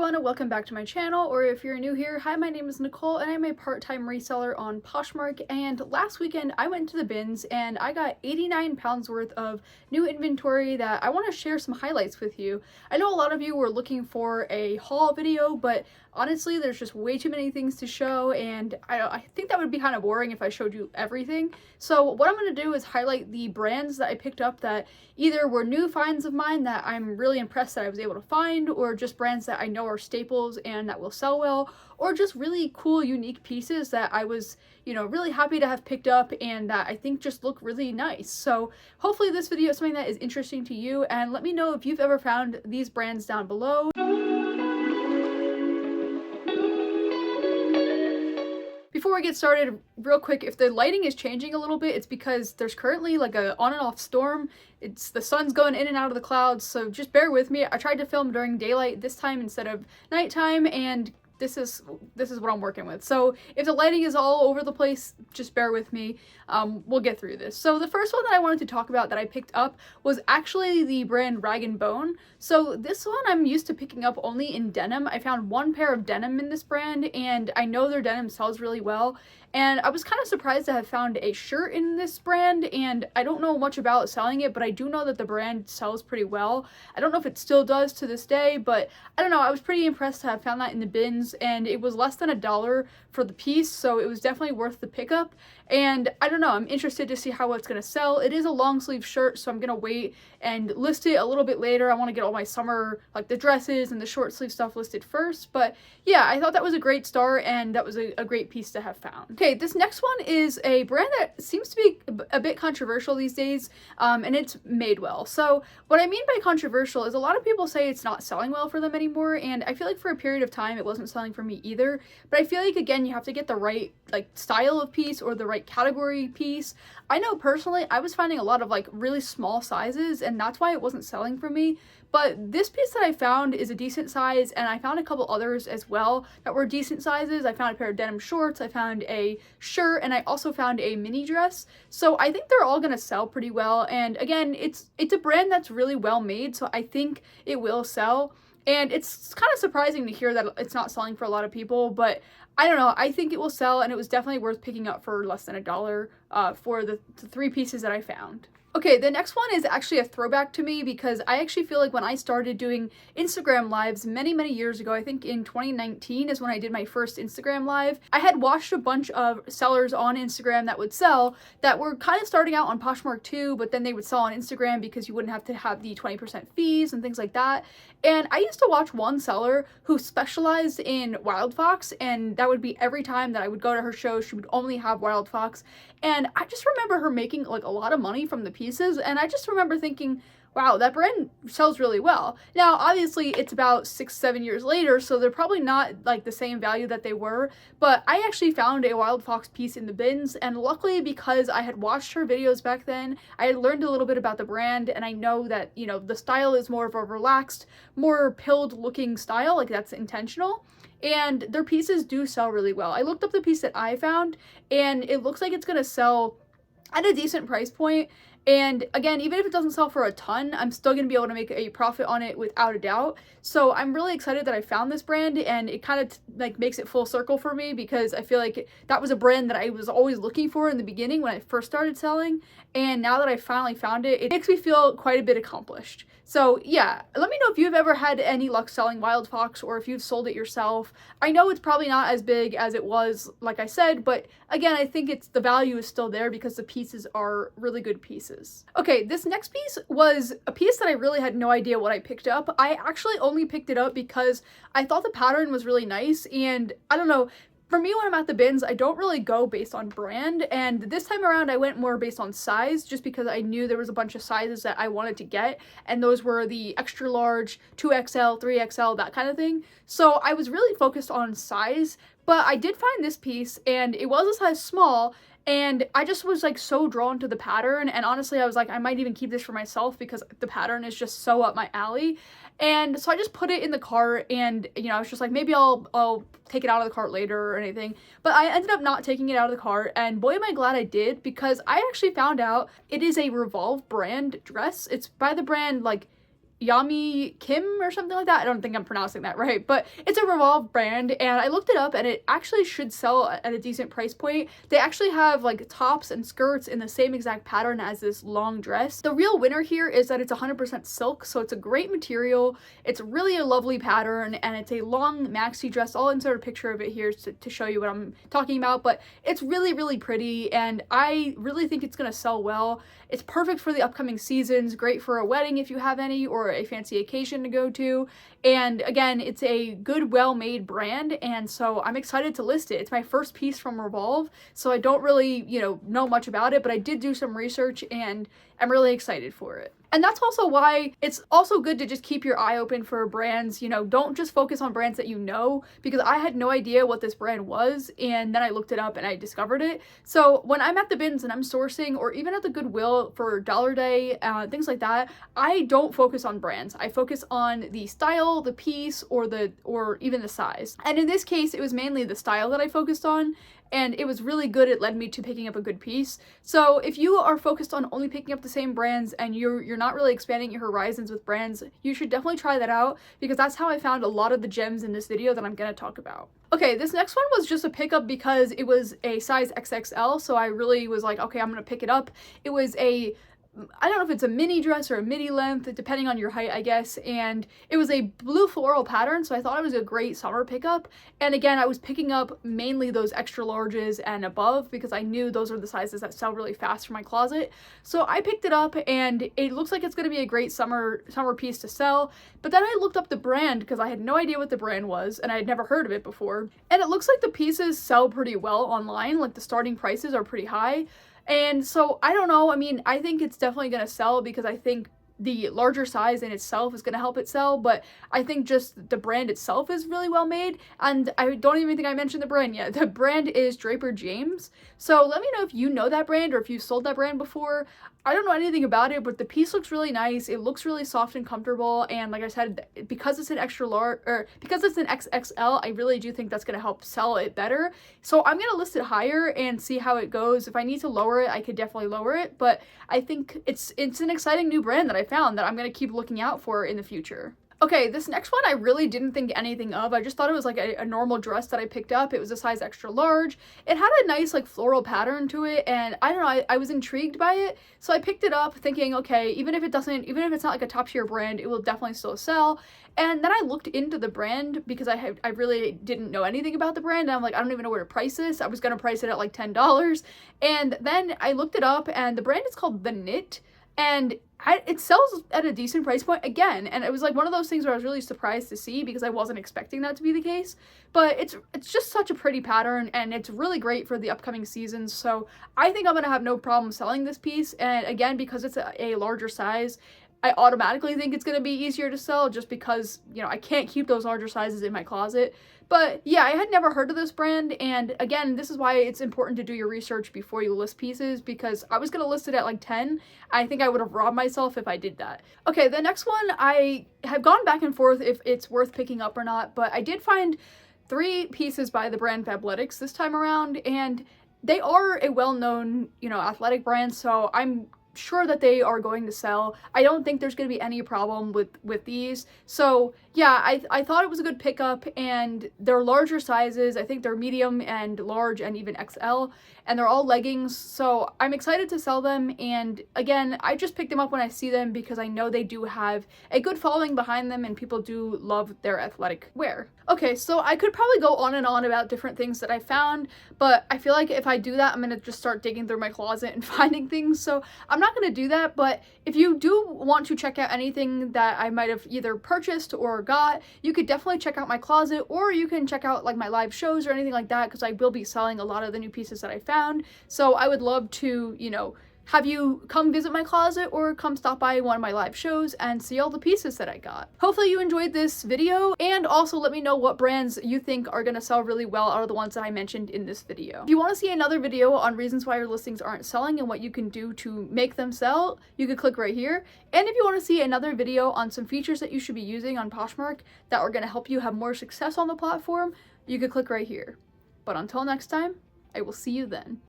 everyone and welcome back to my channel, or if you're new here, hi, my name is Nicole and I'm a part-time reseller on Poshmark. And last weekend I went to the bins and I got 89 pounds worth of new inventory that I want to share some highlights with you. I know a lot of you were looking for a haul video, but honestly there's just way too many things to show and I think that would be kind of boring if I showed you everything. So what I'm going to do is highlight the brands that I picked up that either were new finds of mine that I'm really impressed that I was able to find, or just brands that I know are staples and that will sell well, or just really cool unique pieces that I was, really happy to have picked up and that I think just look really nice. So hopefully this video is something that is interesting to you, and let me know if you've ever found these brands down below. Before we get started, real quick, if the lighting is changing a little bit, it's because there's currently like a on and off storm. The sun's going in and out of the clouds, so just bear with me. I tried to film during daylight this time instead of nighttime, and this is what I'm working with. So if the lighting is all over the place, just bear with me. We'll get through this. So the first one that I wanted to talk about that I picked up was actually the brand Rag & Bone. So this one I'm used to picking up only in denim. I found one pair of denim in this brand, and I know their denim sells really well. And I was kind of surprised to have found a shirt in this brand, and I don't know much about selling it, but I do know that the brand sells pretty well. I don't know if it still does to this day, but I don't know, I was pretty impressed to have found that in the bins, and it was less than $1 for the piece, so it was definitely worth the pickup. And I don't know, I'm interested to see how it's going to sell. It is a long sleeve shirt, so I'm going to wait and list it a little bit later. I want to get all my summer, like the dresses and the short sleeve stuff listed first, but yeah, I thought that was a great start, and that was a great piece to have found. Okay, this next one is a brand that seems to be a bit controversial these days, and it's Madewell. So what I mean by controversial is a lot of people say it's not selling well for them anymore, and I feel like for a period of time it wasn't selling for me either, but I feel like, again, you have to get the right style of piece or the right category piece. I know personally I was finding a lot of really small sizes, and that's why it wasn't selling for me. But this piece that I found is a decent size, and I found a couple others as well that were decent sizes. I found a pair of denim shorts, I found a shirt, and I also found a mini dress. So I think they're all gonna sell pretty well, and again, it's a brand that's really well made, so I think it will sell. And it's kind of surprising to hear that it's not selling for a lot of people, but I don't know, I think it will sell, and it was definitely worth picking up for less than $1 for the 3 pieces that I found. Okay, the next one is actually a throwback to me, because I actually feel like when I started doing Instagram lives many years ago, I think in 2019 is when I did my first Instagram live, I had watched a bunch of sellers on Instagram that would sell, that were kind of starting out on Poshmark too, but then they would sell on Instagram because you wouldn't have to have the 20% fees and things like that. And I used to watch one seller who specialized in wild fox, and that would be every time that I would go to her show, she would only have wild fox. And I just remember her making a lot of money from the pieces, and I just remember thinking, wow, that brand sells really well. Now, obviously, it's about 6-7 years later, so they're probably not the same value that they were, but I actually found a wild fox piece in the bins, and luckily, because I had watched her videos back then, I had learned a little bit about the brand, and I know that, the style is more of a relaxed, more pilled looking style, that's intentional. And their pieces do sell really well. I looked up the piece that I found, and it looks like it's gonna sell at a decent price point. And again, even if it doesn't sell for a ton, I'm still going to be able to make a profit on it without a doubt. So I'm really excited that I found this brand, and it kind of makes it full circle for me, because I feel like that was a brand that I was always looking for in the beginning when I first started selling. And now that I finally found it, it makes me feel quite a bit accomplished. So yeah, let me know if you've ever had any luck selling wild fox, or if you've sold it yourself. I know it's probably not as big as it was, like I said, but again, I think the value is still there because the pieces are really good pieces. Okay, this next piece was a piece that I really had no idea what I picked up. I actually only picked it up because I thought the pattern was really nice, and I don't know, for me, when I'm at the bins, I don't really go based on brand, and this time around I went more based on size, just because I knew there was a bunch of sizes that I wanted to get, and those were the extra large, 2XL, 3XL, that kind of thing. So I was really focused on size, but I did find this piece, and it was a size small, and I just was so drawn to the pattern, and honestly I was like, I might even keep this for myself because the pattern is just so up my alley. And so I just put it in the cart, and I was just like, maybe I'll take it out of the cart later or anything, but I ended up not taking it out of the cart, and boy am I glad I did, because I actually found out it is a Revolve brand dress. It's by the brand Yami Kim or something like that. I don't think I'm pronouncing that right, but it's a Revolve brand, and I looked it up and it actually should sell at a decent price point. They actually have like tops and skirts in the same exact pattern as this long dress. The real winner here is that it's 100% silk, so it's a great material. It's really a lovely pattern, and it's a long maxi dress. I'll insert a picture of it here to show you what I'm talking about, but it's really, really pretty, and I really think it's gonna sell well. It's perfect for the upcoming seasons, great for a wedding if you have any, or a fancy occasion to go to. And again, it's a good, well-made brand, and so I'm excited to list it. It's my first piece from Revolve, so I don't really, know much about it, but I did do some research and I'm really excited for it. And that's also why it's also good to just keep your eye open for brands. Don't just focus on brands that you know, because I had no idea what this brand was, and then I looked it up and I discovered it. So when I'm at the bins and I'm sourcing, or even at the Goodwill for Dollar Day, things like that, I don't focus on brands. I focus on the style, the piece, or even the size. And in this case, it was mainly the style that I focused on, and it was really good. It led me to picking up a good piece. So if you are focused on only picking up the same brands and you're not really expanding your horizons with brands, you should definitely try that out, because that's how I found a lot of the gems in this video that I'm gonna talk about. Okay, this next one was just a pickup because it was a size XXL, so I really was like, okay, I'm gonna pick it up. It was I don't know if it's a mini dress or a midi length, depending on your height, I guess, and it was a blue floral pattern, so I thought it was a great summer pickup. And again, I was picking up mainly those extra larges and above, because I knew those are the sizes that sell really fast for my closet. So I picked it up, and it looks like it's going to be a great summer piece to sell. But then I looked up the brand, because I had no idea what the brand was, and I had never heard of it before. And it looks like the pieces sell pretty well online, like the starting prices are pretty high. And so I don't know, I think it's definitely going to sell, because I think the larger size in itself is going to help it sell, but I think just the brand itself is really well made. And I don't even think I mentioned the brand yet. The brand is Draper James. So let me know if you know that brand or if you've sold that brand before. I don't know anything about it, but the piece looks really nice. It looks really soft and comfortable, and like I said, because it's an extra large, or because it's an XXL, I really do think that's going to help sell it better. So I'm going to list it higher and see how it goes. If I need to lower it, I could definitely lower it, but I think it's an exciting new brand that I found that I'm going to keep looking out for in the future. Okay, this next one I really didn't think anything of. I just thought it was like a normal dress that I picked up. It was a size extra large. It had a nice like floral pattern to it, and I don't know, I was intrigued by it. So I picked it up thinking, okay, even if it's not like a top tier brand, it will definitely still sell. And then I looked into the brand, because I really didn't know anything about the brand. And I'm like, I don't even know where to price this. I was gonna price it at like $10. And then I looked it up, and the brand is called The Knit. And it sells at a decent price point again, and it was like one of those things where I was really surprised to see, because I wasn't expecting that to be the case. But it's just such a pretty pattern, and it's really great for the upcoming seasons, so I think I'm gonna have no problem selling this piece. And again, because it's a larger size, I automatically think it's going to be easier to sell, just because, I can't keep those larger sizes in my closet. But yeah, I had never heard of this brand, and again, this is why it's important to do your research before you list pieces, because I was going to list it at like 10. I think I would have robbed myself if I did that. Okay, the next one, I have gone back and forth if it's worth picking up or not, but I did find 3 pieces by the brand Fabletics this time around, and they are a well-known, athletic brand, so I'm sure that they are going to sell. I don't think there's going to be any problem with these. So yeah, I thought it was a good pickup, and they're larger sizes. I think they're medium and large and even XL, and they're all leggings, so I'm excited to sell them. And again, I just picked them up when I see them, because I know they do have a good following behind them, and people do love their athletic wear. Okay, so I could probably go on and on about different things that I found, but I feel like if I do that, I'm gonna just start digging through my closet and finding things, so I'm not gonna do that. But if you do want to check out anything that I might have either purchased or got, you could definitely check out my closet, or you can check out like my live shows or anything like that, because I will be selling a lot of the new pieces that I found. So I would love to, have you come visit my closet, or come stop by one of my live shows and see all the pieces that I got. Hopefully you enjoyed this video, and also let me know what brands you think are going to sell really well out of the ones that I mentioned in this video. If you want to see another video on reasons why your listings aren't selling and what you can do to make them sell, you can click right here. And if you want to see another video on some features that you should be using on Poshmark that are going to help you have more success on the platform, you can click right here. But until next time, I will see you then.